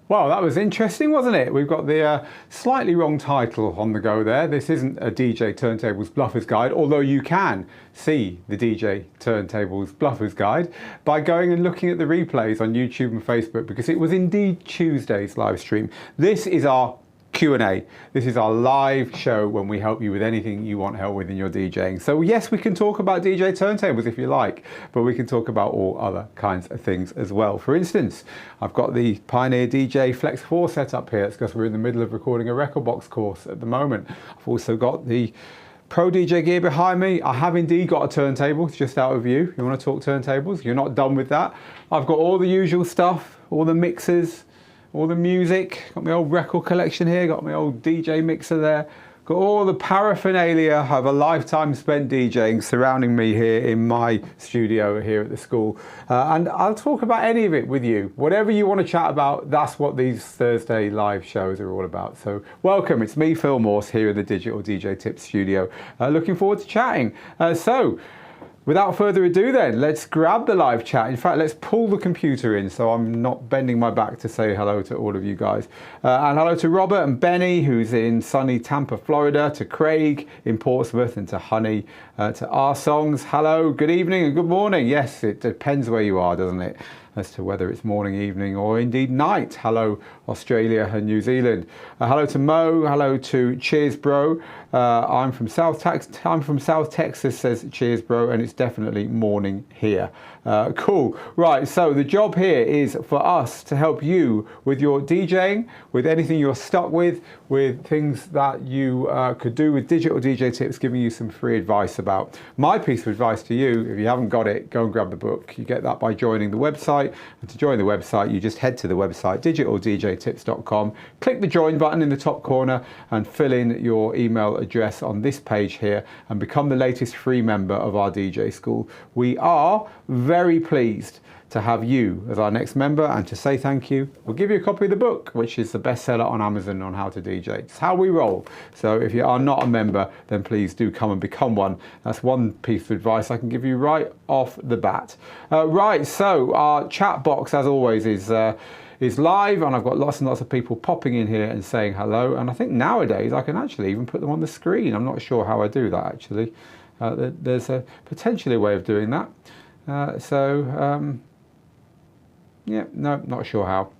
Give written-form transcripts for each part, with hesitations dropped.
Well, that was interesting, wasn't it? We've got the slightly wrong title on the go there. This isn't a DJ Turntables Bluffers Guide, although you can see the DJ Turntables Bluffers Guide by going and looking at the replays on YouTube and Facebook, because it was indeed Tuesday's live stream. This is our Q&A. This is our live show when we help you with anything you want help with in your DJing. So yes, we can talk about DJ turntables if you like, but we can talk about all other kinds of things as well. For instance, I've got the Pioneer DJ Flex 4 set up here. It's because we're in the middle of recording a Rekordbox course at the moment. I've also got the Pro DJ gear behind me. I have indeed got a turntable, it's just out of view. You want to talk turntables? You're not done with that. I've got all the usual stuff, all the mixers, all the music, got my old record collection here, got my old DJ mixer there, got all the paraphernalia of a lifetime spent DJing surrounding me here in my studio here at the school. And I'll talk about any of it with you. Whatever you want to chat about, that's what these Thursday live shows are all about. So welcome, it's me, Phil Morse, here in the Digital DJ Tips studio. Looking forward to chatting. Without further ado then, let's grab the live chat. In fact, let's pull the computer in so I'm not bending my back to say hello to all of you guys. And hello to Robert and Benny, who's in sunny Tampa, Florida, to Craig in Portsmouth, and to Honey, to our songs. Hello, good evening and good morning. Yes, it depends where you are, doesn't it? As to whether it's morning, evening, or indeed night. Hello, Australia and New Zealand. Hello to Mo. Hello to Cheers, Bro. I'm from South Texas, says Cheers, Bro, and it's definitely morning here. Cool. Right, so the job here is for us to help you with your DJing, with anything you're stuck with things that you could do with digital DJ tips, giving you some free advice about. My piece of advice to you, if you haven't got it, go and grab the book. You get that by joining the website. And to join the website, you just head to the website, digitaldjtips.com, click the join button in the top corner and fill in your email address on this page here and become the latest free member of our DJ school. We are very pleased to have you as our next member, and to say thank you, we'll give you a copy of the book, which is the bestseller on Amazon on how to DJ. It's how we roll. So if you are not a member, then please do come and become one. That's one piece of advice I can give you right off the bat. Right, so our chat box, as always, is live, and I've got lots and lots of people popping in here and saying hello. And I think nowadays I can actually even put them on the screen. I'm not sure how I do that actually. There's potentially a way of doing that. Yeah, no, not sure how.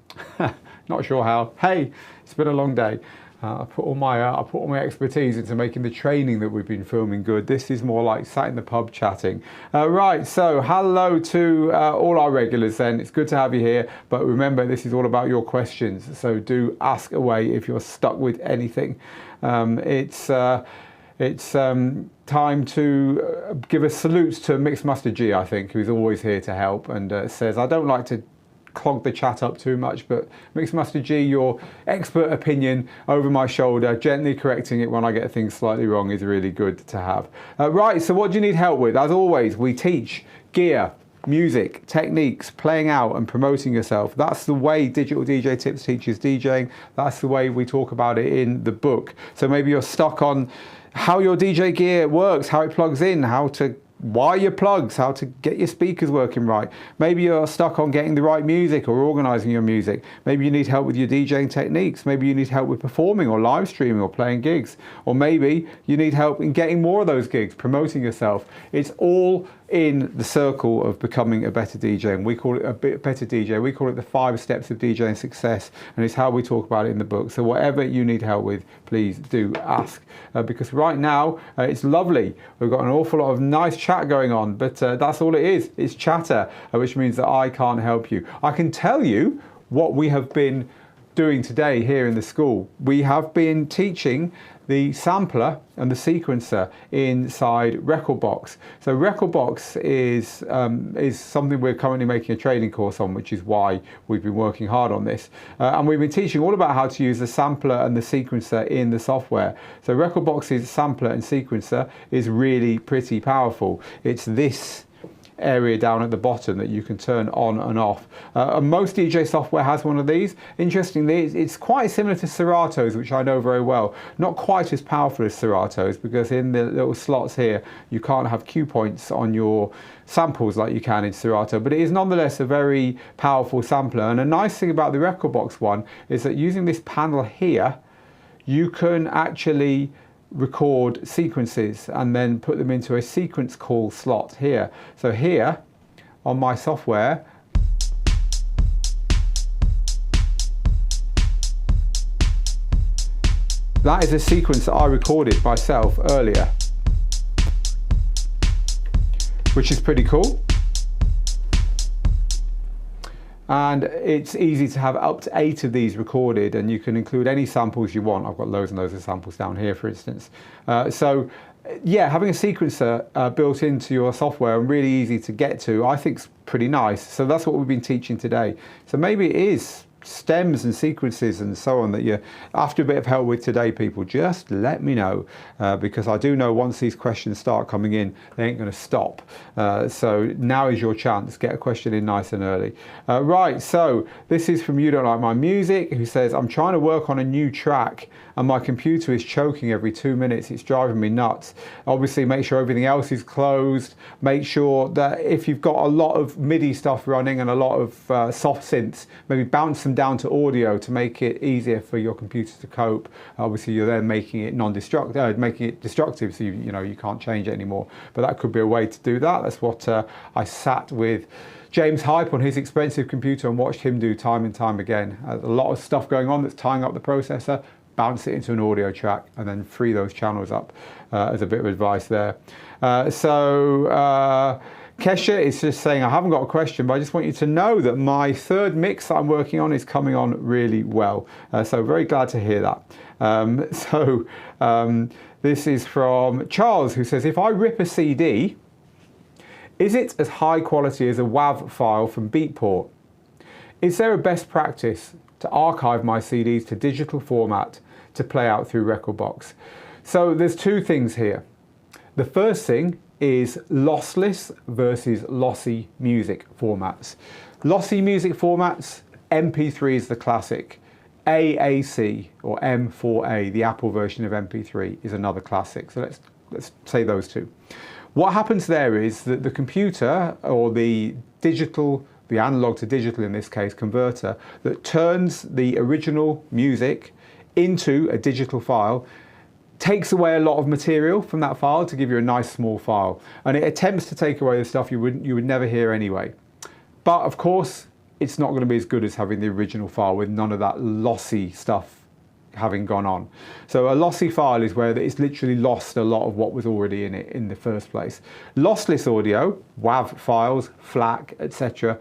Not sure how. Hey, it's been a long day. I put all my expertise into making the training that we've been filming good. This is more like sat in the pub chatting. Right, so hello to all our regulars then. It's good to have you here, but remember, this is all about your questions. So do ask away if you're stuck with anything. It's time to give a salute to Mixmaster G, I think, who's always here to help, and says, I don't like to clog the chat up too much, but Mixmaster G, your expert opinion over my shoulder, gently correcting it when I get things slightly wrong, is really good to have. Right, so what do you need help with? As always, we teach gear, music, techniques, playing out and promoting yourself. That's the way Digital DJ Tips teaches DJing. That's the way we talk about it in the book. So maybe you're stuck on how your DJ gear works, how it plugs in, how to wire your plugs, how to get your speakers working right. Maybe you're stuck on getting the right music or organizing your music. Maybe you need help with your DJing techniques. Maybe you need help with performing or live streaming or playing gigs. Or maybe you need help in getting more of those gigs, promoting yourself. It's all in the circle of becoming a better DJ, and we call it a better DJ. We call it the 5 steps of DJing success, and it's how we talk about it in the book. So whatever you need help with, please do ask, because right now it's lovely. We've got an awful lot of nice chat going on, but that's all it is. It's chatter, which means that I can't help you. I can tell you what we have been doing today here in the school. We have been teaching the sampler and the sequencer inside Rekordbox. So Rekordbox is something we're currently making a training course on, which is why we've been working hard on this. And we've been teaching all about how to use the sampler and the sequencer in the software. So Rekordbox's sampler and sequencer is really pretty powerful. It's this area down at the bottom that you can turn on and off. And most DJ software has one of these. Interestingly, it's quite similar to Serato's, which I know very well. Not quite as powerful as Serato's, because in the little slots here, you can't have cue points on your samples like you can in Serato, but it is nonetheless a very powerful sampler. And a nice thing about the Rekordbox one is that using this panel here, you can actually record sequences and then put them into a sequence call slot here. So here on my software, that is a sequence that I recorded myself earlier, which is pretty cool. And it's easy to have up to 8 of these recorded, and you can include any samples you want. I've got loads and loads of samples down here, for instance. So yeah, having a sequencer built into your software and really easy to get to, I think is pretty nice. So that's what we've been teaching today. So maybe it is stems and sequences and so on that you're after a bit of help with today, people. Just let me know, because I do know once these questions start coming in, they ain't going to stop. So now is your chance. Get a question in nice and early. Right, so this is from You Don't Like My Music, who says, I'm trying to work on a new track and my computer is choking every 2 minutes. It's driving me nuts. Obviously, make sure everything else is closed. Make sure that if you've got a lot of MIDI stuff running and a lot of soft synths, maybe bounce them down to audio to make it easier for your computer to cope. Obviously, you're then making it non-destructive, making it destructive, so you can't change it anymore. But that could be a way to do that. That's what I sat with James Hype on his expensive computer and watched him do time and time again. A lot of stuff going on that's tying up the processor. Bounce it into an audio track and then free those channels up, as a bit of advice there. Kesha is just saying, I haven't got a question, but I just want you to know that my third mix that I'm working on is coming on really well. So very glad to hear that. This is from Charles, who says, if I rip a CD, is it as high quality as a WAV file from Beatport? Is there a best practice to archive my CDs to digital format to play out through Rekordbox? So there's two things here. The first thing is lossless versus lossy music formats. Lossy music formats, MP3 is the classic. AAC or M4A, the Apple version of MP3, is another classic. So let's say those two. What happens there is that the computer, or the analog to digital in this case, converter, that turns the original music into a digital file, takes away a lot of material from that file to give you a nice small file, and it attempts to take away the stuff you would never hear anyway. But of course, it's not going to be as good as having the original file with none of that lossy stuff having gone on. So a lossy file is where it's literally lost a lot of what was already in it in the first place. Lossless audio, WAV files, FLAC, etc.,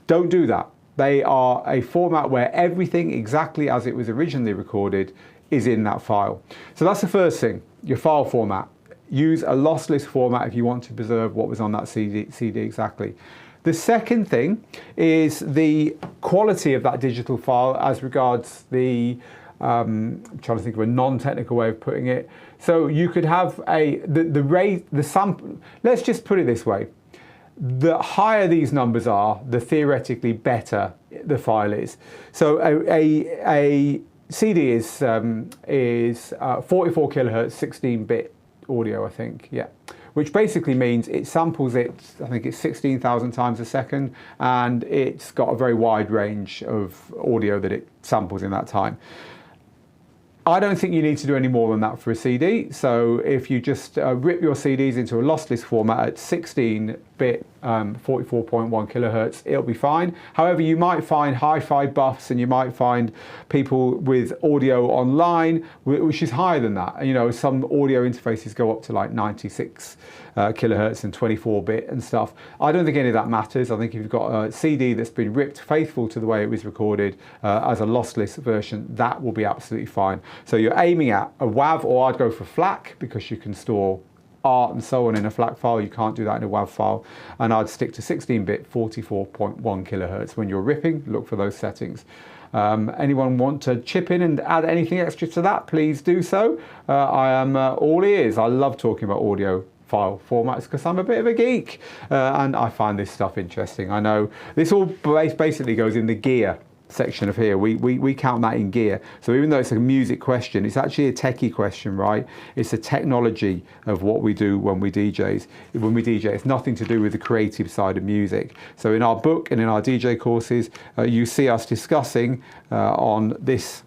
don't do that. They are a format where everything exactly as it was originally recorded is in that file. So that's the first thing, your file format. Use a lossless format if you want to preserve what was on that CD exactly. The second thing is the quality of that digital file as regards the I'm trying to think of a non-technical way of putting it. So you could have the sample. Let's just put it this way: the higher these numbers are, the theoretically better the file is. So a CD is 44 kilohertz, 16-bit audio, I think. Yeah. Which basically means it samples it, I think it's 16,000 times a second, and it's got a very wide range of audio that it samples in that time. I don't think you need to do any more than that for a CD. So if you just rip your CDs into a lossless format at 16-bit, 44.1 kilohertz, it'll be fine. However, you might find hi-fi buffs and you might find people with audio online, which is higher than that. You know, some audio interfaces go up to like 96 kilohertz and 24-bit and stuff. I don't think any of that matters. I think if you've got a CD that's been ripped faithful to the way it was recorded as a lossless version, that will be absolutely fine. So you're aiming at a WAV, or I'd go for FLAC, because you can store art and so on in a FLAC file. You can't do that in a WAV file. And I'd stick to 16-bit 44.1 kilohertz. When you're ripping, look for those settings. Anyone want to chip in and add anything extra to that, please do so. I am all ears. I love talking about audio file formats because I'm a bit of a geek and I find this stuff interesting. I know this all basically goes in the gear section of here. We count that in gear. So even though it's a music question, it's actually a techie question, right? It's a technology of what we do when we DJ. It's nothing to do with the creative side of music. So in our book and in our DJ courses, you see us discussing on this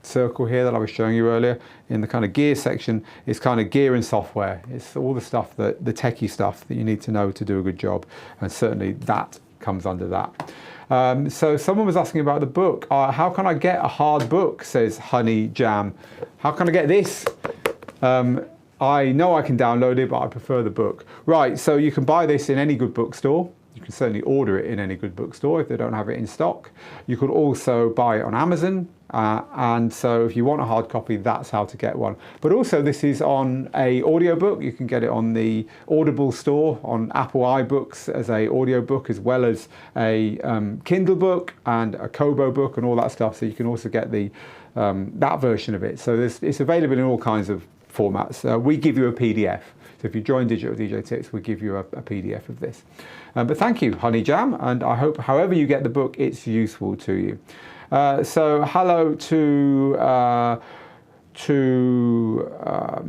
circle here that I was showing you earlier in the kind of gear section. It's kind of gear and software. It's all the stuff the techie stuff that you need to know to do a good job, and certainly that comes under that. So someone was asking about the book. How can I get a hard book, says Honey Jam. How can I get this? I know I can download it, but I prefer the book. Right, so you can buy this in any good bookstore. You can certainly order it in any good bookstore if they don't have it in stock. You could also buy it on Amazon. And so if you want a hard copy, that's how to get one. But also this is on a audiobook. You can get it on the Audible store, on Apple iBooks as a audiobook, as well as a Kindle book and a Kobo book and all that stuff. So you can also get the that version of it. So it's available in all kinds of formats. We give you a PDF. So if you join Digital DJ Tips, we give you a PDF of this. But thank you, Honey Jam, and I hope however you get the book, it's useful to you. So hello to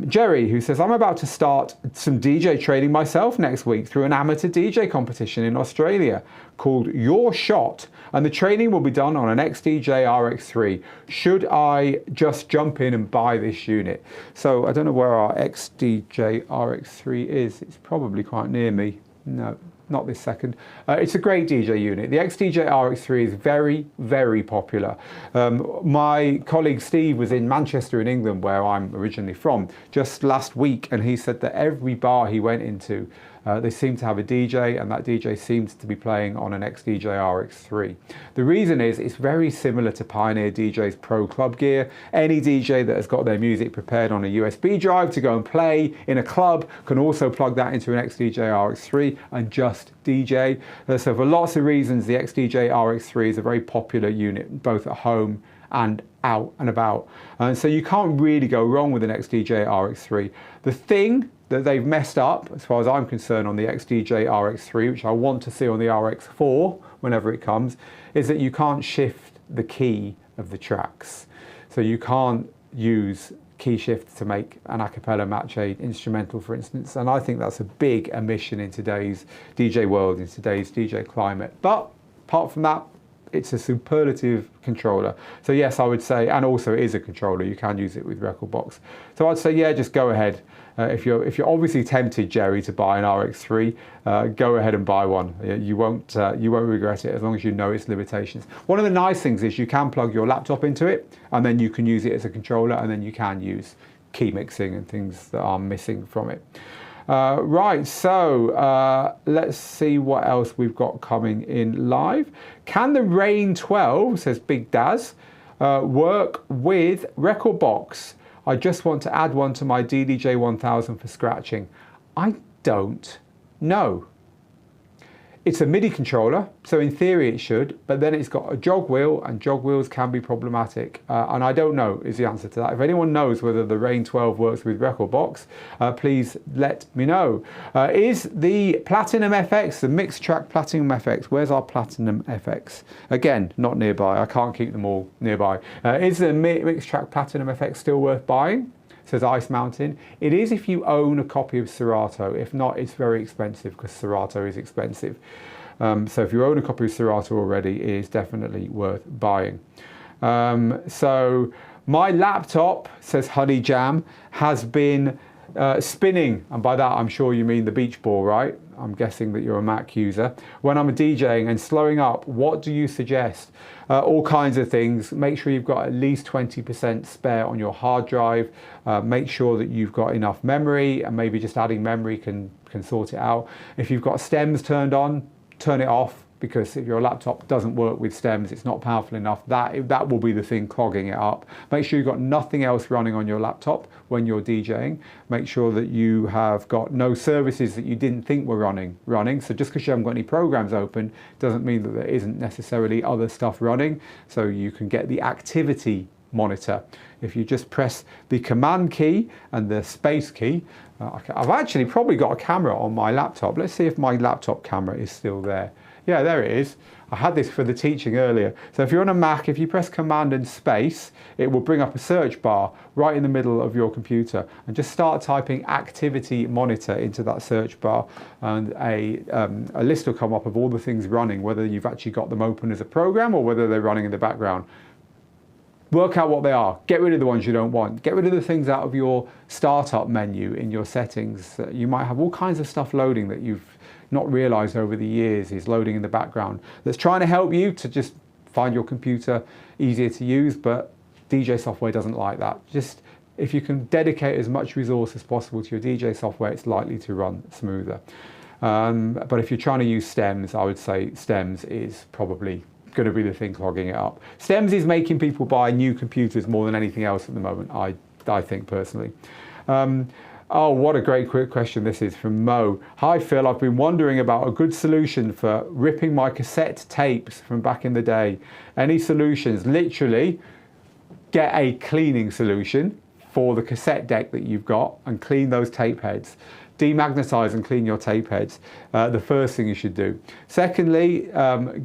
Jerry, who says, I'm about to start some DJ training myself next week through an amateur DJ competition in Australia called Your Shot, and the training will be done on an XDJ-RX3. Should I just jump in and buy this unit? So I don't know where our XDJ-RX3 is. It's probably quite near me. No, not this second. It's a great DJ unit. The XDJ-RX3 is very, very popular. My colleague Steve was in Manchester in England, where I'm originally from, just last week, and he said that every bar he went into, they seemed to have a DJ, and that DJ seems to be playing on an XDJ-RX3. The reason is it's very similar to Pioneer DJ's Pro Club gear. Any DJ that has got their music prepared on a USB drive to go and play in a club can also plug that into an XDJ-RX3 and just DJ. So for lots of reasons, the XDJ-RX3 is a very popular unit, both at home and out and about. And so you can't really go wrong with an XDJ-RX3. The thing that they've messed up, as far as I'm concerned, on the XDJ-RX3, which I want to see on the RX4 whenever it comes, is that you can't shift the key of the tracks. So you can't use key shift to make an a cappella match a instrumental, for instance, and I think that's a big omission in today's DJ world, in today's DJ climate. But apart from that, it's a superlative controller. So yes, I would say, and also it is a controller, you can use it with Rekordbox. So I'd say, yeah, just go ahead. If you're obviously tempted, Jerry, to buy an RX3, go ahead and buy one. You won't regret it, as long as you know its limitations. One of the nice things is you can plug your laptop into it, and then you can use it as a controller, and then you can use key mixing and things that are missing from it. Right, so let's see what else we've got coming in live. Can the Rane 12, says Big Daz, work with Rekordbox? I just want to add one to my DDJ 1000 for scratching. I don't know. It's a MIDI controller, so in theory it should, but then it's got a jog wheel, and jog wheels can be problematic. And I don't know is the answer to that. If anyone knows whether the Rane 12 works with Rekordbox, please let me know. Is the Platinum FX, the Mixtrack Platinum FX, where's our Platinum FX? Again, not nearby, I can't keep them all nearby. Is the Mixtrack Platinum FX still worth buying? Says Ice Mountain. It is if you own a copy of Serato. If not, it's very expensive, because Serato is expensive. So if you own a copy of Serato already, it is definitely worth buying. So my laptop, says Honey Jam, has been spinning, and by that I'm sure you mean the beach ball, right? I'm guessing that you're a Mac user. When I'm DJing and slowing up, what do you suggest? All kinds of things. Make sure you've got at least 20% spare on your hard drive. Make sure that you've got enough memory, and maybe just adding memory can sort it out. If you've got stems turned on, turn it off, because if your laptop doesn't work with stems, it's not powerful enough, that will be the thing clogging it up. Make sure you've got nothing else running on your laptop when you're DJing. Make sure that you have got no services that you didn't think were running. So just because you haven't got any programs open doesn't mean that there isn't necessarily other stuff running. So you can get the activity monitor. If you just press the command key and the space key, I've actually probably got a camera on my laptop. Let's see if my laptop camera is still there. Yeah, there it is. I had this for the teaching earlier. So if you're on a Mac, if you press Command and Space, it will bring up a search bar right in the middle of your computer, and just start typing activity monitor into that search bar, and a list will come up of all the things running, whether you've actually got them open as a program or whether they're running in the background. Work out what they are. Get rid of the ones you don't want. Get rid of the things out of your startup menu in your settings. You might have all kinds of stuff loading that you've not realized over the years is loading in the background, that's trying to help you to just find your computer easier to use, but DJ software doesn't like that. Just if you can dedicate as much resource as possible to your DJ software, it's likely to run smoother. But if you're trying to use stems, I would say stems is probably going to be the thing clogging it up. Stems is making people buy new computers more than anything else at the moment, I think personally. Oh, what a great quick question this is from Mo. Hi Phil, I've been wondering about a good solution for ripping my cassette tapes from back in the day. Any solutions? Literally, get a cleaning solution for the cassette deck that you've got and clean those tape heads. Demagnetize and clean your tape heads. The first thing you should do. Secondly,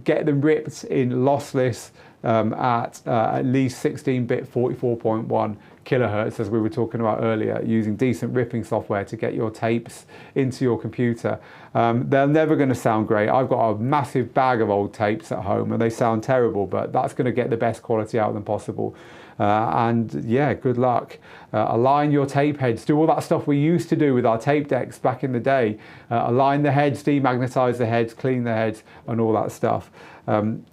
get them ripped in lossless at least 16-bit 44.1 kilohertz, as we were talking about earlier, using decent ripping software to get your tapes into your computer. They're never going to sound great. I've got a massive bag of old tapes at home and they sound terrible, but that's going to get the best quality out of them possible. And yeah, good luck. Align your tape heads. Do all that stuff we used to do with our tape decks back in the day. Align the heads, demagnetize the heads, clean the heads, and all that stuff. I'm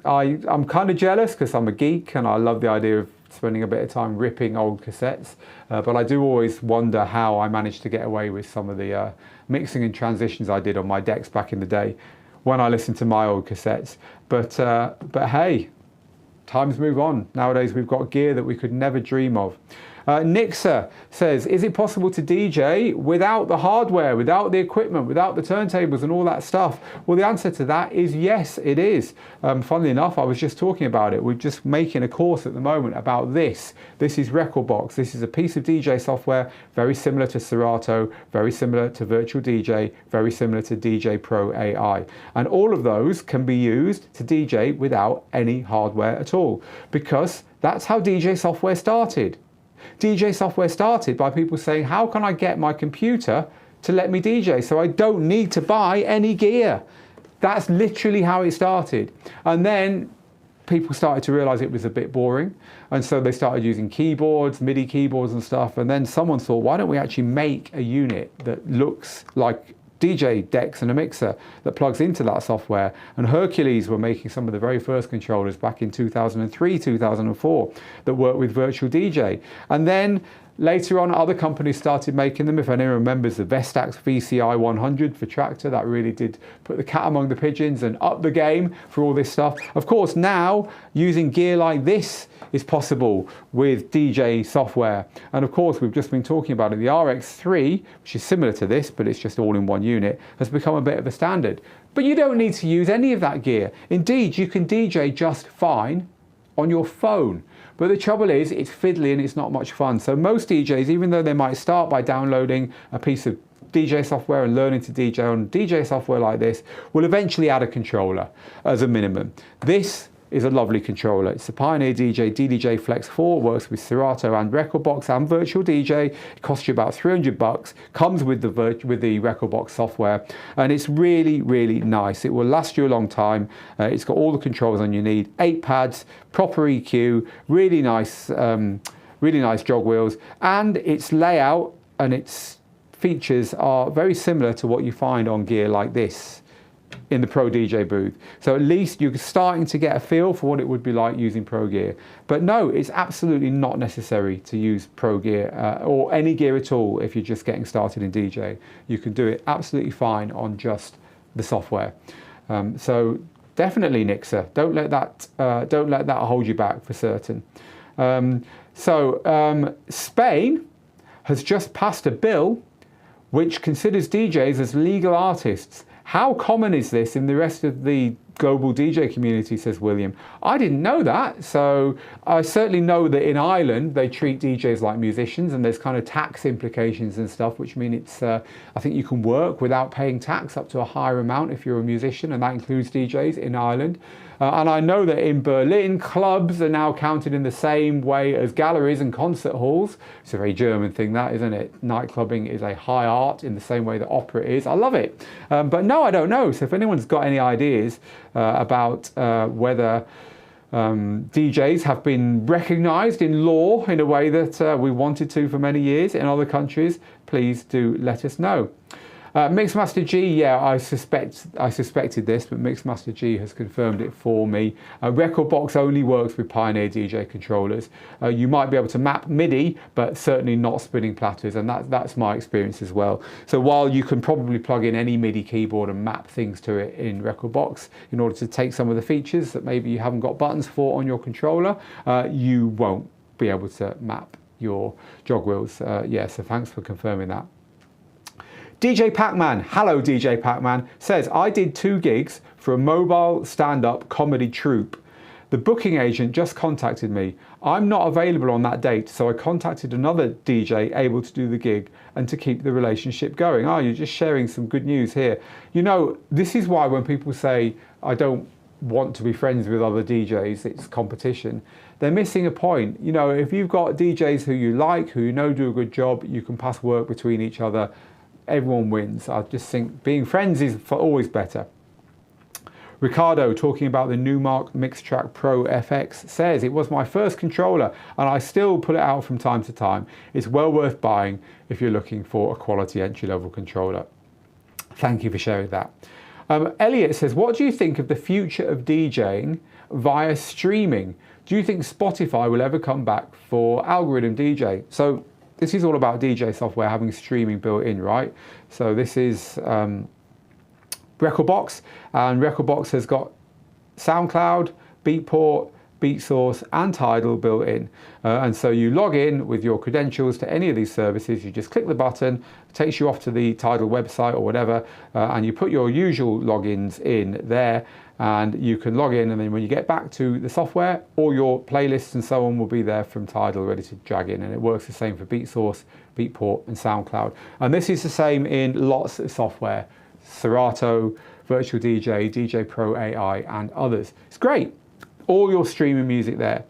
kind of jealous because I'm a geek and I love the idea of spending a bit of time ripping old cassettes, but I do always wonder how I managed to get away with some of the mixing and transitions I did on my decks back in the day when I listened to my old cassettes. But hey, times move on. Nowadays we've got gear that we could never dream of. Nixer says, is it possible to DJ without the hardware, without the equipment, without the turntables and all that stuff? Well, the answer to that is yes, it is. Funnily enough, I was just talking about it. We're just making a course at the moment about this. This is Rekordbox. This is a piece of DJ software very similar to Serato, very similar to Virtual DJ, very similar to DJ Pro AI. And all of those can be used to DJ without any hardware at all, because that's how DJ software started. DJ software started by people saying, how can I get my computer to let me DJ so I don't need to buy any gear? That's literally how it started. And then people started to realize it was a bit boring. And so they started using keyboards, MIDI keyboards and stuff. And then someone thought, why don't we actually make a unit that looks like DJ decks and a mixer that plugs into that software? And Hercules were making some of the very first controllers back in 2003, 2004 that worked with Virtual DJ. And then later on, other companies started making them. If anyone remembers the Vestax VCI 100 for Traktor, that really did put the cat among the pigeons and up the game for all this stuff. Of course, now using gear like this is possible with DJ software. And of course, we've just been talking about it. The RX3, which is similar to this, but it's just all in one unit, has become a bit of a standard. But you don't need to use any of that gear. Indeed, you can DJ just fine on your phone. But the trouble is, it's fiddly and it's not much fun. So most DJs, even though they might start by downloading a piece of DJ software and learning to DJ on DJ software like this, will eventually add a controller as a minimum. This is a lovely controller. It's the Pioneer DJ DDJ Flex 4, works with Serato and Rekordbox and Virtual DJ. It costs you about $300, comes with the Rekordbox software, and it's really, really nice. It will last you a long time. It's got all the controls on you need, 8 pads, proper EQ, really nice jog wheels, and its layout and its features are very similar to what you find on gear like this in the Pro DJ booth. So at least you're starting to get a feel for what it would be like using Pro gear. But no, it's absolutely not necessary to use Pro gear or any gear at all if you're just getting started in DJ. You can do it absolutely fine on just the software. So definitely Nixer, don't let that hold you back for certain. Spain has just passed a bill which considers DJs as legal artists. How common is this in the rest of the global DJ community, says William. I didn't know that. So I certainly know that in Ireland they treat DJs like musicians, and there's kind of tax implications and stuff, which mean it's I think you can work without paying tax up to a higher amount if you're a musician, and that includes DJs in Ireland. And I know that in Berlin, clubs are now counted in the same way as galleries and concert halls. It's a very German thing, that, isn't it? Nightclubbing is a high art in the same way that opera is. I love it. But no, I don't know. So if anyone's got any ideas about whether DJs have been recognised in law in a way that we wanted to for many years in other countries, please do let us know. Mixmaster G, yeah, I suspected this, but Mixmaster G has confirmed it for me. Rekordbox only works with Pioneer DJ controllers. You might be able to map MIDI, but certainly not spinning platters, and that's my experience as well. So while you can probably plug in any MIDI keyboard and map things to it in Rekordbox in order to take some of the features that maybe you haven't got buttons for on your controller, you won't be able to map your jog wheels. Yeah, so thanks for confirming that. DJ Pac-Man, hello DJ Pac-Man, says, I did 2 gigs for a mobile stand-up comedy troupe. The booking agent just contacted me. I'm not available on that date, so I contacted another DJ able to do the gig and to keep the relationship going. Oh, you're just sharing some good news here. You know, this is why when people say, I don't want to be friends with other DJs, it's competition, they're missing a point. You know, if you've got DJs who you like, who you know do a good job, you can pass work between each other, everyone wins. I just think being friends is always better. Ricardo, talking about the Numark Mixtrack FX, says, it was my first controller and I still put it out from time to time. It's well worth buying if you're looking for a quality entry-level controller. Thank you for sharing that. Elliot says, what do you think of the future of DJing via streaming? Do you think Spotify will ever come back for algorithm DJ? So this is all about DJ software having streaming built in, right? So this is Rekordbox, and Rekordbox has got SoundCloud, Beatport, BeatSource and Tidal built in. And so you log in with your credentials to any of these services, you just click the button, it takes you off to the Tidal website or whatever, and you put your usual logins in there, and you can log in, and then when you get back to the software, all your playlists and so on will be there from Tidal ready to drag in, and it works the same for BeatSource, Beatport and SoundCloud. And this is the same in lots of software, Serato, Virtual DJ, DJ Pro AI and others. It's great. All your streaming music there.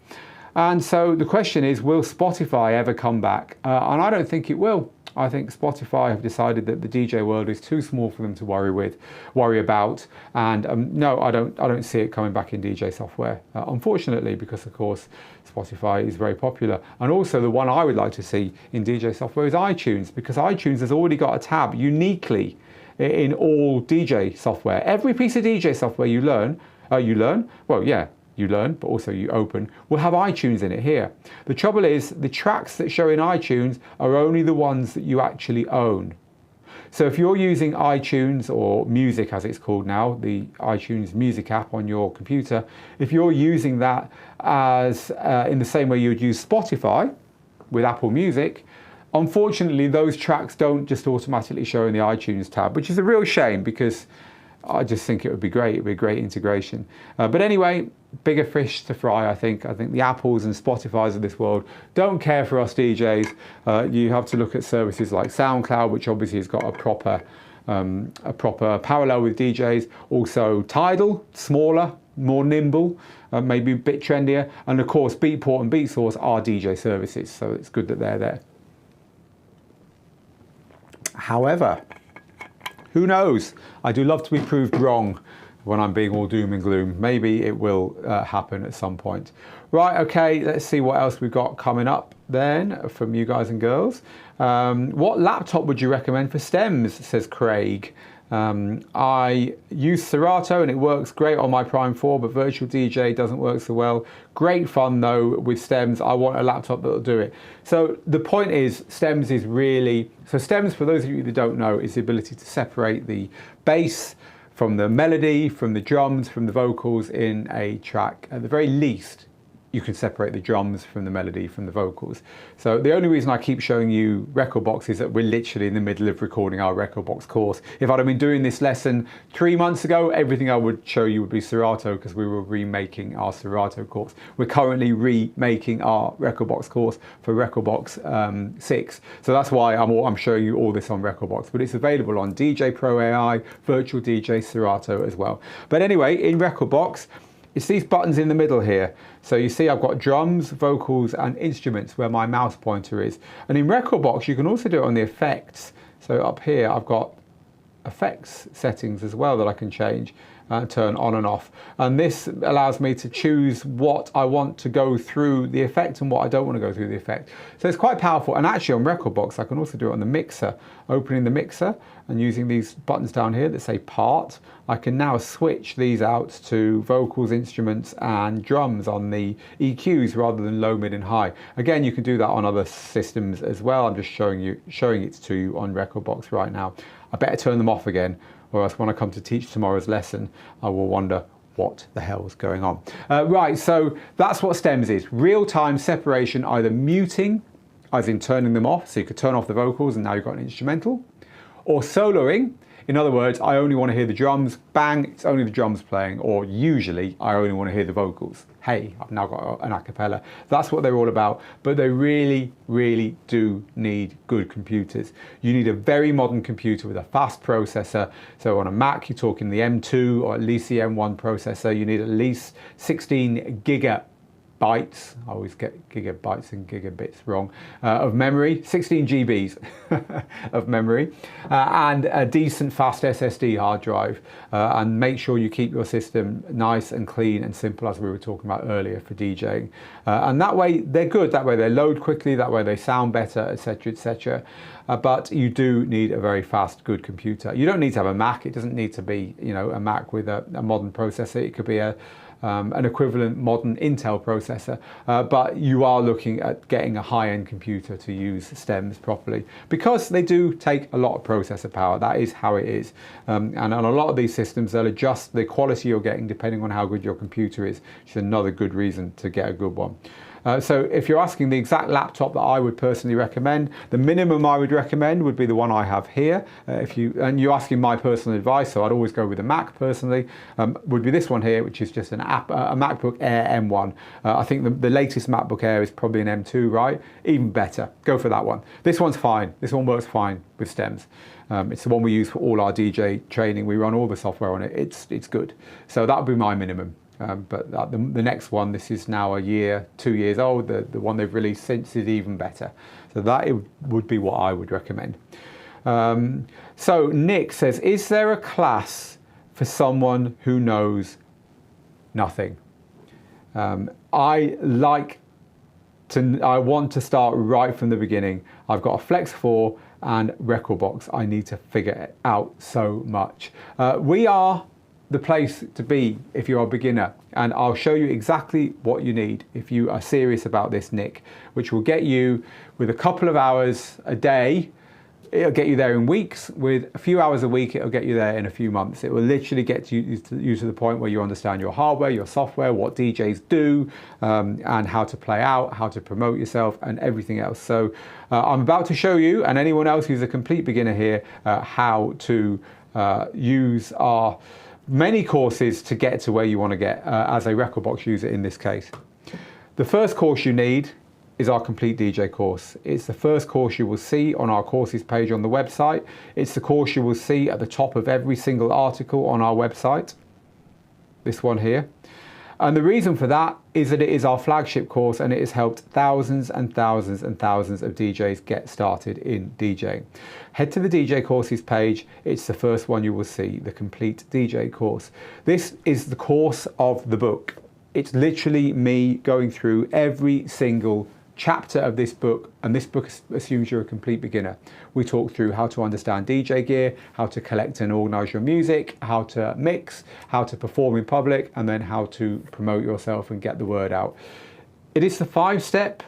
And so the question is, will Spotify ever come back? And I don't think it will. I think Spotify have decided that the DJ world is too small for them to worry about. And no, I don't see it coming back in DJ software, unfortunately, because of course Spotify is very popular. And also the one I would like to see in DJ software is iTunes, because iTunes has already got a tab uniquely in all DJ software. Every piece of DJ software you learn, well, yeah, you learn, but also you open, will have iTunes in it here. The trouble is, the tracks that show in iTunes are only the ones that you actually own. So if you're using iTunes, or Music as it's called now, the iTunes Music app on your computer, if you're using that as in the same way you would use Spotify with Apple Music, unfortunately those tracks don't just automatically show in the iTunes tab, which is a real shame, because I just think it would be great. It would be a great integration. But anyway, bigger fish to fry, I think. I think the Apples and Spotifys of this world don't care for us DJs. You have to look at services like SoundCloud, which obviously has got a proper parallel with DJs. Also Tidal, smaller, more nimble, maybe a bit trendier. And of course, Beatport and BeatSource are DJ services, so it's good that they're there. However, who knows? I do love to be proved wrong when I'm being all doom and gloom. Maybe it will happen at some point. Right, okay, let's see what else we've got coming up then from you guys and girls. What laptop would you recommend for stems, says Craig. I use Serato and it works great on my Prime 4, but Virtual DJ doesn't work so well. Great fun though with stems. I want a laptop that'll do it. So the point is, stems is really, so stems, for those of you that don't know, is the ability to separate the bass from the melody, from the drums, from the vocals in a track. At the very least, you can separate the drums from the melody from the vocals. So the only reason I keep showing you Rekordbox is that we're literally in the middle of recording our Rekordbox course. If I'd have been doing this lesson 3 months ago, everything I would show you would be Serato, because we were remaking our Serato course. We're currently remaking our Rekordbox course for Rekordbox 6. So that's why I'm showing you all this on Rekordbox, but it's available on DJ Pro AI, Virtual DJ, Serato as well. But anyway, in Rekordbox, it's these buttons in the middle here. So you see I've got drums, vocals and instruments where my mouse pointer is. And in Rekordbox you can also do it on the effects. So up here I've got effects settings as well that I can change and turn on and off. And this allows me to choose what I want to go through the effect and what I don't want to go through the effect. So it's quite powerful. And actually on Rekordbox I can also do it on the mixer. Opening the mixer and using these buttons down here that say part, I can now switch these out to vocals, instruments and drums on the EQs rather than low, mid and high. Again, you can do that on other systems as well. I'm just showing it to you on Rekordbox right now. I better turn them off again, or else when I come to teach tomorrow's lesson, I will wonder what the hell's going on. Right, so that's what stems is. Real-time separation, either muting, as in turning them off, so you could turn off the vocals and now you've got an instrumental, or soloing. In other words, I only want to hear the drums, bang, it's only the drums playing, or usually I only want to hear the vocals. Hey, I've now got an a cappella. That's what they're all about, but they really, really do need good computers. You need a very modern computer with a fast processor. So on a Mac, you're talking the M2 or at least the M1 processor. You need at least 16 gigabytes, I always get gigabytes and gigabits wrong, of memory, 16 GBs of memory, and a decent fast SSD hard drive, and make sure you keep your system nice and clean and simple, as we were talking about earlier for DJing. And that way they're good, that way they load quickly, that way they sound better, etc, etc. But you do need a very fast, good computer. You don't need to have a Mac. It doesn't need to be, you know, a Mac with a modern processor. It could be an equivalent modern Intel processor, but you are looking at getting a high-end computer to use stems properly, because they do take a lot of processor power. That is how it is. And on a lot of these systems, they'll adjust the quality you're getting depending on how good your computer is, which is another good reason to get a good one. So if you're asking the exact laptop that I would personally recommend, the minimum I would recommend would be the one I have here. And you're asking my personal advice, so I'd always go with a Mac personally, would be this one here, which is just a MacBook Air M1. I think the latest MacBook Air is probably an M2, right? Even better, go for that one. This one's fine, this one works fine with stems. It's the one we use for all our DJ training. We run all the software on it, it's good. So that would be my minimum. But the next one, this is now 2 years old, the one they've released since is even better. So that would be what I would recommend. So Nick says, is there a class for someone who knows nothing? I want to start right from the beginning. I've got a Flex 4 and Rekordbox. I need to figure it out so much. We are the place to be if you're a beginner, and I'll show you exactly what you need if you are serious about this, Nick, which will get you with a couple of hours a day. It'll get you there in weeks. With a few hours a week, it'll get you there in a few months. It will literally get you to the point where you understand your hardware, your software, what DJs do, and how to play out, how to promote yourself, and everything else. So I'm about to show you, and anyone else who's a complete beginner here, how to use our many courses to get to where you want to get as a Rekordbox user in this case. The first course you need is our complete DJ course. It's the first course you will see on our courses page on the website. It's the course you will see at the top of every single article on our website. This one here. And the reason for that is that it is our flagship course, and it has helped thousands and thousands and thousands of DJs get started in DJing. Head to the DJ courses page. It's the first one you will see, the complete DJ course. This is the course of the book. It's literally me going through every single chapter of this book, and this book assumes you're a complete beginner. We talk through how to understand DJ gear, how to collect and organize your music, how to mix, how to perform in public, and then how to promote yourself and get the word out. It is the 5-step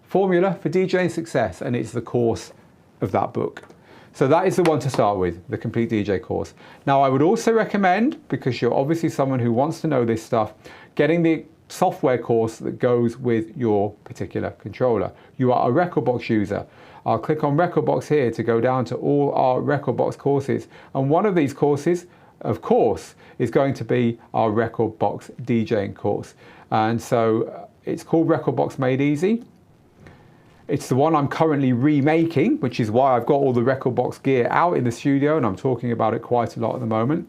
formula for DJing success, and it's the course of that book. So that is the one to start with, the complete DJ course. Now I would also recommend, because you're obviously someone who wants to know this stuff, getting the software course that goes with your particular controller. You are a Rekordbox user. I'll click on Rekordbox here to go down to all our Rekordbox courses. And one of these courses, of course, is going to be our Rekordbox DJing course. And so it's called Rekordbox Made Easy. It's the one I'm currently remaking, which is why I've got all the Rekordbox gear out in the studio, and I'm talking about it quite a lot at the moment.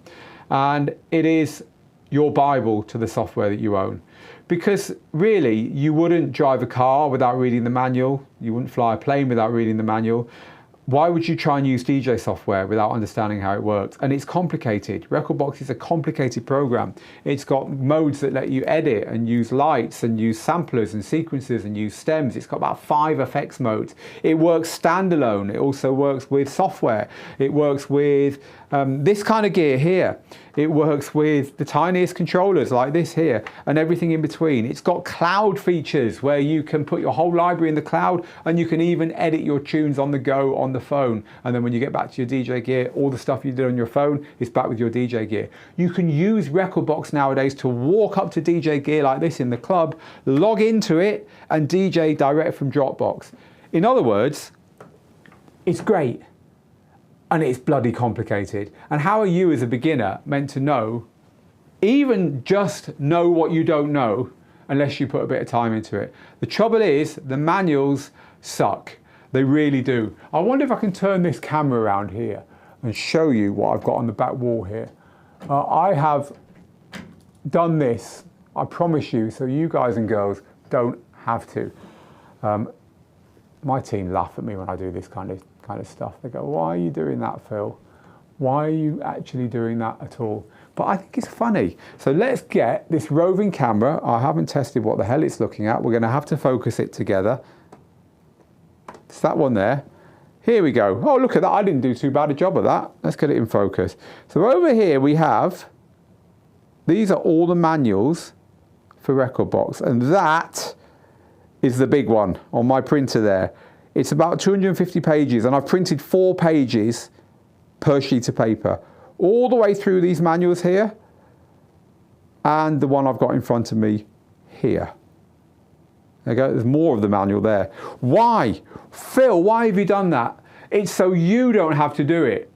And it is your Bible to the software that you own. Because really, you wouldn't drive a car without reading the manual. You wouldn't fly a plane without reading the manual. Why would you try and use DJ software without understanding how it works? And it's complicated. Rekordbox is a complicated program. It's got modes that let you edit and use lights and use samplers and sequencers and use stems. It's got about 5 effects modes. It works standalone. It also works with software. It works with this kind of gear here. It works with the tiniest controllers like this here and everything in between. It's got cloud features where you can put your whole library in the cloud, and you can even edit your tunes on the go on the phone. And then when you get back to your DJ gear, all the stuff you did on your phone is back with your DJ gear. You can use Rekordbox nowadays to walk up to DJ gear like this in the club, log into it and DJ direct from Dropbox. In other words, it's great. And it's bloody complicated. And how are you as a beginner meant to know, even just know what you don't know, unless you put a bit of time into it? The trouble is, the manuals suck. They really do. I wonder if I can turn this camera around here and show you what I've got on the back wall here. I have done this, I promise you, so you guys and girls don't have to. My team laugh at me when I do this kind of stuff. They go, why are you doing that, Phil? Why are you actually doing that at all? But I think it's funny. So let's get this roving camera. I haven't tested what the hell it's looking at. We're going to have to focus it together. It's that one there. Here we go. Oh, look at that. I didn't do too bad a job of that. Let's get it in focus. So over here we have, these are all the manuals for Rekordbox. And that is the big one on my printer there. It's about 250 pages, and I've printed 4 pages per sheet of paper, all the way through these manuals here, and the one I've got in front of me here. There you go, there's more of the manual there. Why? Phil, why have you done that? It's so you don't have to do it.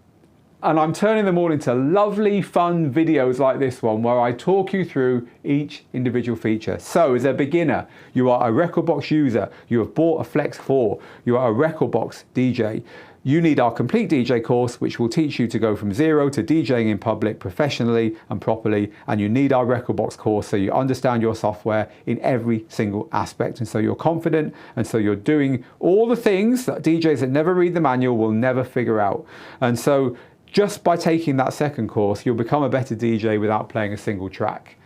And I'm turning them all into lovely, fun videos like this one, where I talk you through each individual feature. So as a beginner, you are a Rekordbox user, you have bought a Flex 4, you are a Rekordbox DJ. You need our complete DJ course, which will teach you to go from zero to DJing in public professionally and properly. And you need our Rekordbox course so you understand your software in every single aspect. And so you're confident, and so you're doing all the things that DJs that never read the manual will never figure out. And so just by taking that second course, you'll become a better DJ without playing a single track,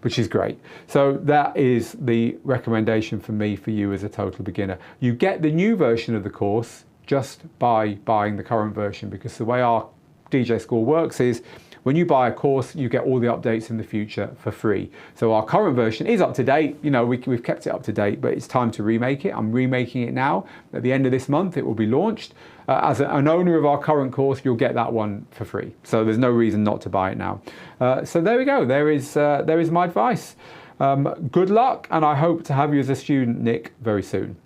which is great. So that is the recommendation for me for you as a total beginner. You get the new version of the course just by buying the current version, because the way our DJ school works is when you buy a course, you get all the updates in the future for free. So our current version is up to date. You know, we've kept it up to date, but it's time to remake it. I'm remaking it now. At the end of this month, it will be launched. As an owner of our current course, you'll get that one for free. So there's no reason not to buy it now. So there we go. There is my advice. Good luck, and I hope to have you as a student, Nick, very soon.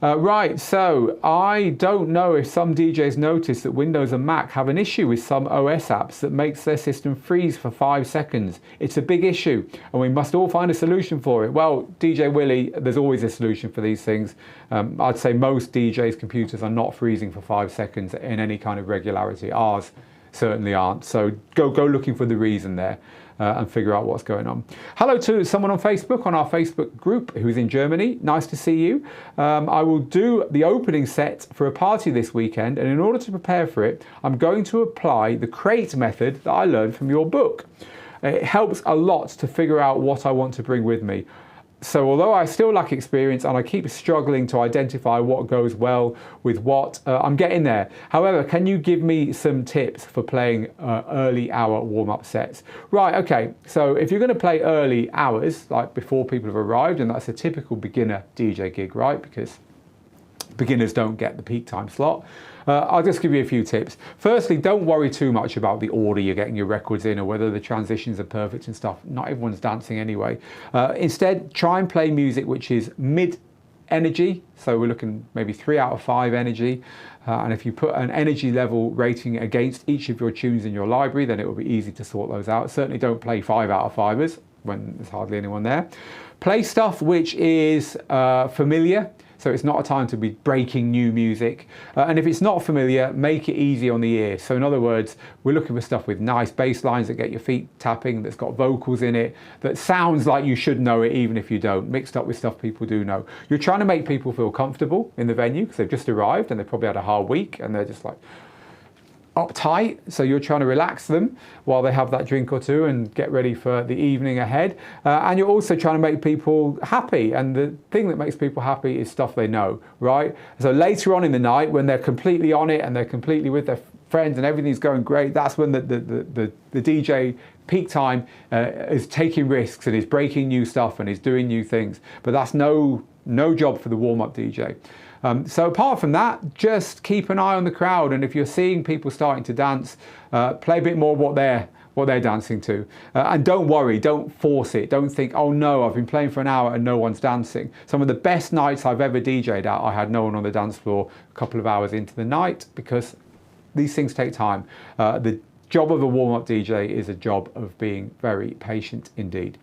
Right, so I don't know if some DJs notice that Windows and Mac have an issue with some OS apps that makes their system freeze for 5 seconds. It's a big issue, and we must all find a solution for it. Well, DJ Willie, there's always a solution for these things. I'd say most DJs' computers are not freezing for 5 seconds in any kind of regularity. Ours certainly aren't. So go looking for the reason there. And figure out what's going on. Hello to someone on Facebook, on our Facebook group, who's in Germany. Nice to see you. I will do the opening set for a party this weekend, and in order to prepare for it, I'm going to apply the crate method that I learned from your book. It helps a lot to figure out what I want to bring with me. So although I still lack experience and I keep struggling to identify what goes well with what, I'm getting there. However, can you give me some tips for playing early hour warm-up sets? Right, okay, so if you're going to play early hours, like before people have arrived, and that's a typical beginner DJ gig, right? Because beginners don't get the peak time slot. I'll just give you a few tips. Firstly, don't worry too much about the order you're getting your records in or whether the transitions are perfect and stuff. Not everyone's dancing anyway. Instead, try and play music which is mid energy, so we're looking maybe 3 out of 5 energy, and if you put an energy level rating against each of your tunes in your library, then it will be easy to sort those out. Certainly don't play 5 out of 5ers when there's hardly anyone there. Play stuff which is familiar, so it's not a time to be breaking new music, and if it's not familiar, make it easy on the ear. So in other words, we're looking for stuff with nice bass lines that get your feet tapping, that's got vocals in it, that sounds like you should know it even if you don't, mixed up with stuff people do know. You're trying to make people feel comfortable in the venue because they've just arrived and they've probably had a hard week and they're just like uptight, so you're trying to relax them while they have that drink or two and get ready for the evening ahead, and you're also trying to make people happy, and the thing that makes people happy is stuff they know, right? So later on in the night, when they're completely on it and they're completely with their friends and everything's going great, that's when the DJ peak time is taking risks and is breaking new stuff and is doing new things, but that's no job for the warm-up DJ. So apart from that, just keep an eye on the crowd, and if you're seeing people starting to dance, play a bit more what they're dancing to, and don't worry, don't force it. Don't think, oh no, I've been playing for an hour and no one's dancing. Some of the best nights I've ever DJ'd at, I had no one on the dance floor a couple of hours into the night, because these things take time. The job of a warm-up DJ is a job of being very patient indeed.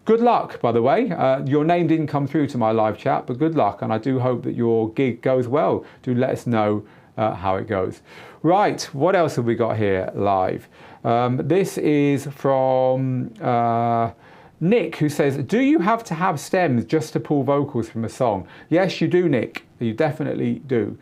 Good luck, by the way. Your name didn't come through to my live chat, but good luck, and I do hope that your gig goes well. Do let us know how it goes. Right, what else have we got here live? This is from Nick, who says, do you have to have stems just to pull vocals from a song? Yes, you do, Nick. You definitely do,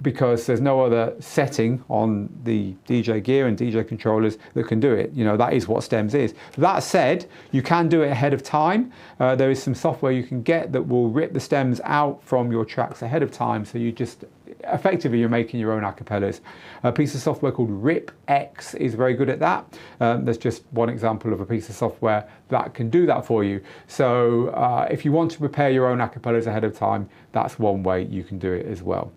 because there's no other setting on the DJ gear and DJ controllers that can do it. You know, that is what stems is. That said, you can do it ahead of time. There is some software you can get that will rip the stems out from your tracks ahead of time, so you just effectively you're making your own acapellas. A piece of software called RipX is very good at that. There's just one example of a piece of software that can do that for you. So if you want to prepare your own acapellas ahead of time, that's one way you can do it as well.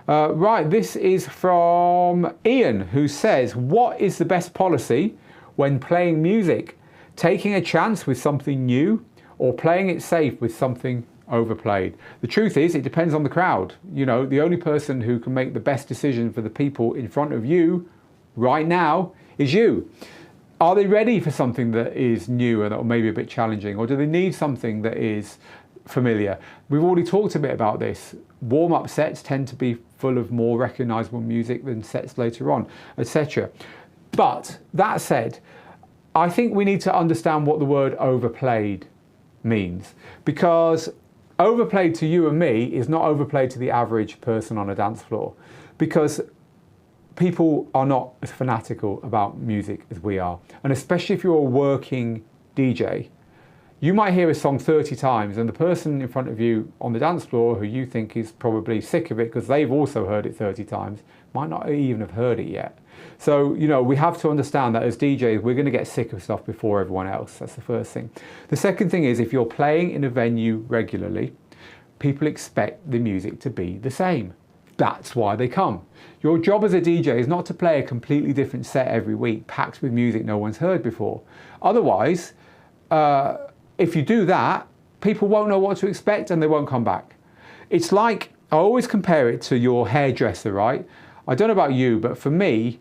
Right, this is from Ian, who says, what is the best policy when playing music? Taking a chance with something new or playing it safe with something overplayed? The truth is, it depends on the crowd. You know, the only person who can make the best decision for the people in front of you right now is you. Are they ready for something that is new and or maybe a bit challenging, or do they need something that is familiar? We've already talked a bit about this. Warm-up sets tend to be full of more recognizable music than sets later on, etc. But that said, I think we need to understand what the word overplayed means, because overplayed to you and me is not overplayed to the average person on a dance floor, because people are not as fanatical about music as we are. And especially if you're a working DJ, you might hear a song 30 times and the person in front of you on the dance floor, who you think is probably sick of it because they've also heard it 30 times, might not even have heard it yet. So, you know, we have to understand that as DJs, we're going to get sick of stuff before everyone else. That's the first thing. The second thing is, if you're playing in a venue regularly, people expect the music to be the same. That's why they come. Your job as a DJ is not to play a completely different set every week, packed with music no one's heard before. Otherwise, if you do that, people won't know what to expect and they won't come back. It's like, I always compare it to your hairdresser, right? I don't know about you, but for me,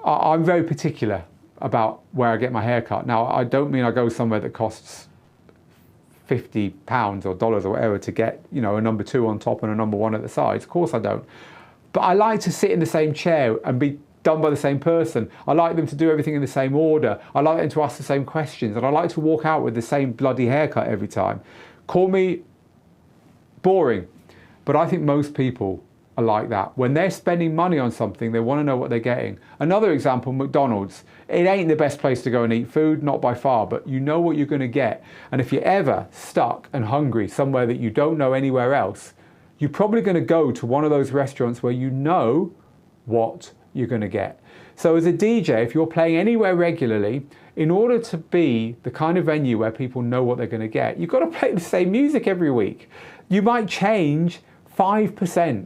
I'm very particular about where I get my hair cut. Now, I don't mean I go somewhere that costs £50 or dollars or whatever to get, you know, a number 2 on top and a number 1 at the sides. Of course I don't. But I like to sit in the same chair and be done by the same person. I like them to do everything in the same order. I like them to ask the same questions, and I like to walk out with the same bloody haircut every time. Call me boring, but I think most people are like that. When they're spending money on something, they want to know what they're getting. Another example, McDonald's. It ain't the best place to go and eat food, not by far, but you know what you're going to get. And if you're ever stuck and hungry somewhere that you don't know anywhere else, you're probably going to go to one of those restaurants where you know what you're going to get. So as a DJ, if you're playing anywhere regularly, in order to be the kind of venue where people know what they're going to get, you've got to play the same music every week. You might change 5%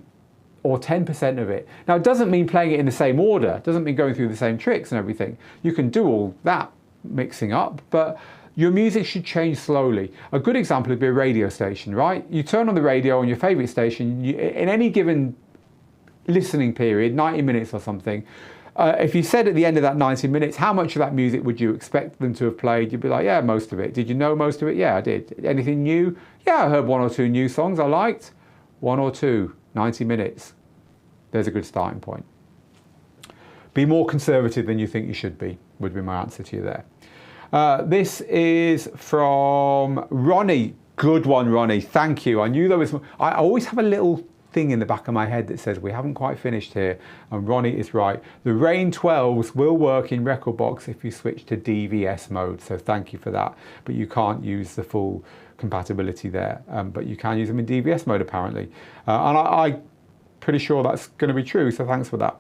or 10% of it. Now, it doesn't mean playing it in the same order, it doesn't mean going through the same tricks and everything. You can do all that mixing up, but your music should change slowly. A good example would be a radio station, right? You turn on the radio on your favorite station, in any given listening period, 90 minutes or something, if you said at the end of that 90 minutes, how much of that music would you expect them to have played? You'd be like, yeah, most of it. Did you know most of it? Yeah, I did. Anything new? Yeah, I heard 1 or 2 new songs I liked. 1 or 2, 90 minutes. There's a good starting point. Be more conservative than you think you should be, would be my answer to you there. This is from Ronnie. Good one, Ronnie. Thank you. I knew there was... I always have a little thing in the back of my head that says we haven't quite finished here, and Ronnie is right. The Rane 12s will work in Rekordbox if you switch to DVS mode, so thank you for that, but you can't use the full compatibility there, but you can use them in DVS mode apparently, and I'm pretty sure that's going to be true, so thanks for that.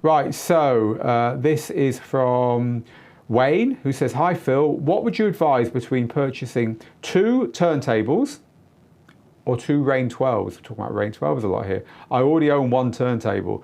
Right, so this is from Wayne, who says, hi Phil, what would you advise between purchasing 2 turntables or 2 Rane 12s? We're talking about Rane 12s a lot here. I already own 1 turntable.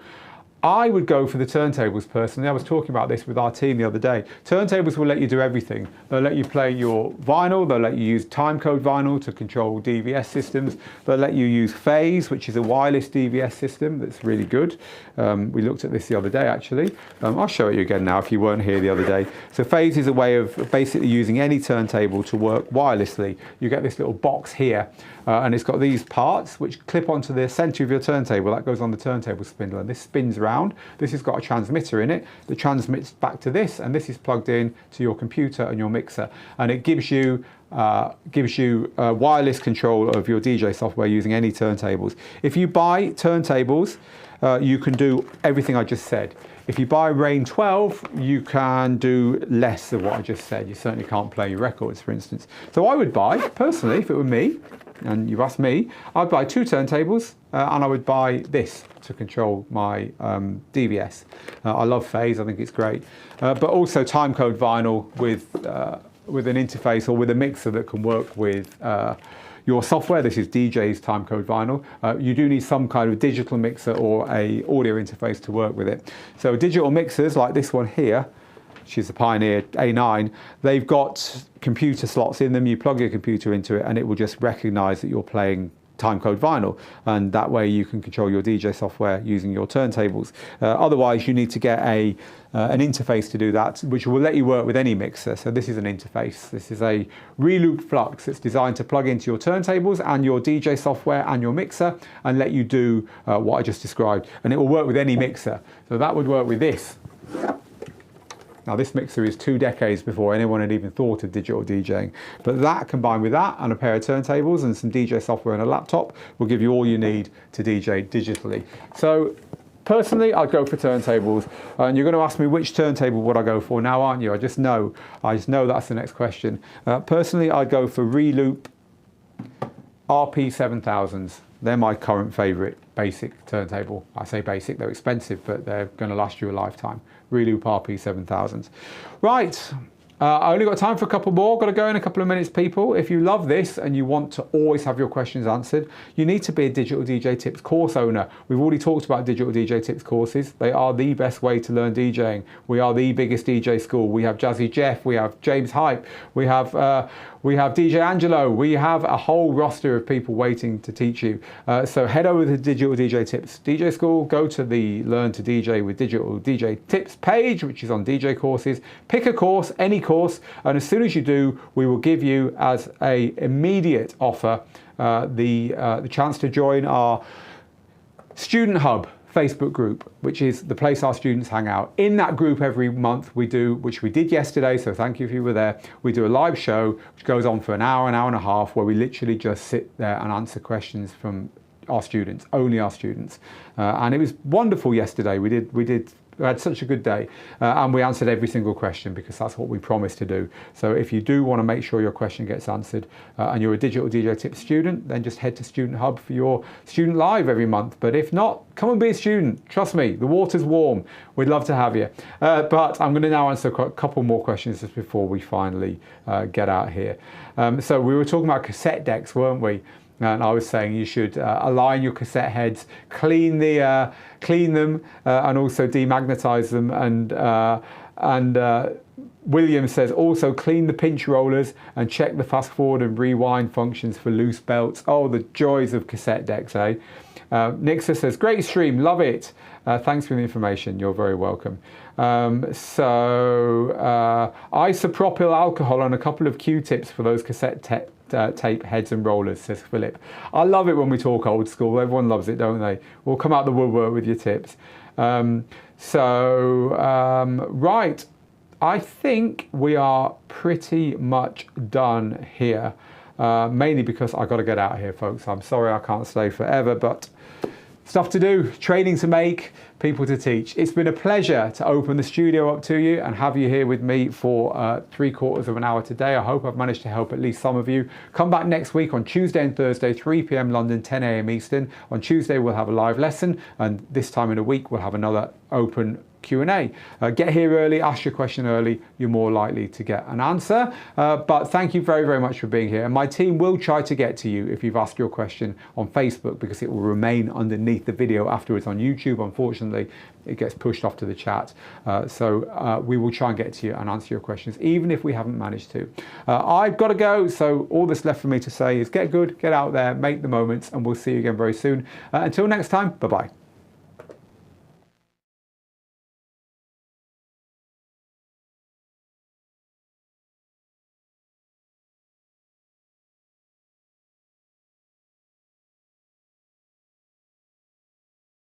I would go for the turntables personally. I was talking about this with our team the other day. Turntables will let you do everything. They'll let you play your vinyl, they'll let you use timecode vinyl to control DVS systems, they'll let you use phase, which is a wireless DVS system that's really good. We looked at this the other day actually. I'll show it you again now if you weren't here the other day. So phase is a way of basically using any turntable to work wirelessly. You get this little box here, and it's got these parts which clip onto the center of your turntable. That goes on the turntable spindle, and this spins around. This has got a transmitter in it that transmits back to this, and this is plugged in to your computer and your mixer, and it gives you wireless control of your DJ software using any turntables. If you buy turntables, you can do everything I just said. If you buy Rane 12, you can do less of what I just said. You certainly can't play your records, for instance. So I would buy, personally, if it were me, and you asked me, I'd buy 2 turntables, and I would buy this to control my DVS. I love phase, I think it's great. But also timecode vinyl with an interface or with a mixer that can work with your software. This is DJ's timecode vinyl. You do need some kind of digital mixer or a audio interface to work with it. So digital mixers like this one here, which is the Pioneer A9, they've got computer slots in them. You plug your computer into it and it will just recognize that you're playing timecode vinyl, and that way you can control your DJ software using your turntables. Otherwise you need to get an interface to do that, which will let you work with any mixer. So this is an interface. This is a reloop flux that's designed to plug into your turntables and your DJ software and your mixer and let you do what I just described, and it will work with any mixer. So that would work with this. Now this mixer is 2 decades before anyone had even thought of digital DJing, but that combined with that and a pair of turntables and some DJ software and a laptop will give you all you need to DJ digitally. So personally, I'd go for turntables, and you're going to ask me which turntable would I go for now, aren't you? I just know that's the next question. Personally, I'd go for Reloop RP7000s. They're my current favourite basic turntable. I say basic, they're expensive, but they're going to last you a lifetime. Reloop RP7000s. Right, I only got time for a couple more. Got to go in a couple of minutes, people. If you love this and you want to always have your questions answered, you need to be a Digital DJ Tips course owner. We've already talked about Digital DJ Tips courses. They are the best way to learn DJing. We are the biggest DJ school. We have Jazzy Jeff, we have James Hype, we have DJ Angelo. We have a whole roster of people waiting to teach you. So head over to Digital DJ Tips DJ School, go to the Learn to DJ with Digital DJ Tips page, which is on DJ courses. Pick a course, any course, and as soon as you do, we will give you as a immediate offer the chance to join our Student Hub Facebook group, which is the place our students hang out. In that group every month we do, which we did yesterday, so thank you if you were there, we do a live show which goes on for an hour and a half, where we literally just sit there and answer questions from our students, only our students. And it was wonderful yesterday. We had such a good day, and we answered every single question because that's what we promised to do. So if you do want to make sure your question gets answered and you're a Digital DJ Tips student, then just head to Student Hub for your Student Live every month. But if not, come and be a student. Trust me, the water's warm. We'd love to have you. But I'm going to now answer a couple more questions just before we finally get out here. So we were talking about cassette decks, weren't we? and I was saying you should align your cassette heads, clean them, and also demagnetize them. And William says also clean the pinch rollers and check the fast forward and rewind functions for loose belts. Oh, the joys of cassette decks, eh? Nixa says, great stream, love it. Thanks for the information, you're very welcome. Isopropyl alcohol and a couple of Q-tips for those cassette tape heads and rollers, says Philip. I love it when we talk old school, everyone loves it, don't they? We'll come out the woodwork with your tips. Right, I think we are pretty much done here. Mainly because I got to get out of here, folks. I'm sorry I can't stay forever, but stuff to do, training to make, people to teach. It's been a pleasure to open the studio up to you and have you here with me for 3/4 of an hour today. I hope I've managed to help at least some of you. Come back next week on Tuesday and Thursday, 3 p.m. London, 10 a.m. Eastern. On Tuesday, we'll have a live lesson, and this time in a week, we'll have another open Q&A. Get here early, ask your question early, you're more likely to get an answer. But thank you very, very much for being here. And my team will try to get to you if you've asked your question on Facebook, because it will remain underneath the video afterwards on YouTube. Unfortunately, it gets pushed off to the chat. We will try and get to you and answer your questions, even if we haven't managed to. I've got to go, so all that's left for me to say is get good, get out there, make the moments, and we'll see you again very soon. Until next time, bye-bye.